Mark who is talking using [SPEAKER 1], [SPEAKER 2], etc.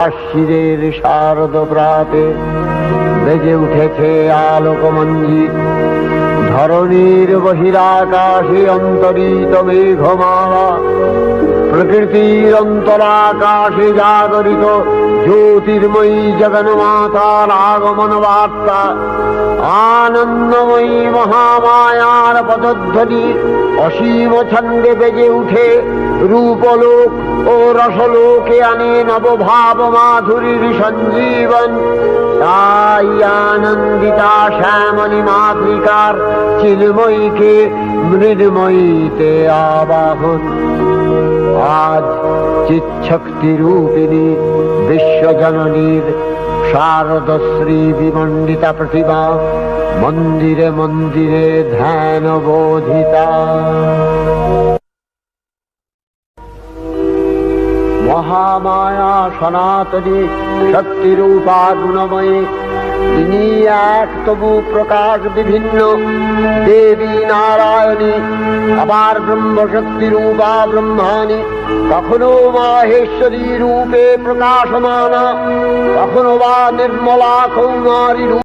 [SPEAKER 1] শিরের শারদ প্রাতে বেজে উঠেছে আলোকমঞ্জিত, ধরণীর বহিরাকাশে অন্তরিত মেঘমালা, প্রকৃতির অন্তরাকাশে জাগরিত জ্যোতির্ময়ী জগন্মাতার আগমন বার্তা, আনন্দময়ী মহামায়ার পদধ্বনি অসীম ছন্দে বেজে উঠে রূপলোক ও রসলোকে আনে নবভাব মাধুরীর সঞ্জীবন। তাই আনন্দিতা শ্যামলী মাতৃকার চিন্ময়ীকে মৃন্ময়ীতে আবাহন। আজ চিৎশক্তি রূপিণী বিশ্বজননীর শারদশ্রী বিমণ্ডিতা প্রতিমা মন্দিরে মন্দিরে ধ্যান বোধিতা। মহামায়া সনাতনী শক্তিরূপা গুণময়ী, তিনি এক তবু প্রকাশ বিভিন্ন দেবী নারায়ণী, আবার ব্রহ্মশক্তি রূপা ব্রহ্মাণী, কখনো মাহেশ্বরী রূপে প্রকাশমানা, কখনো বা নির্মলা কৌমারী রূপে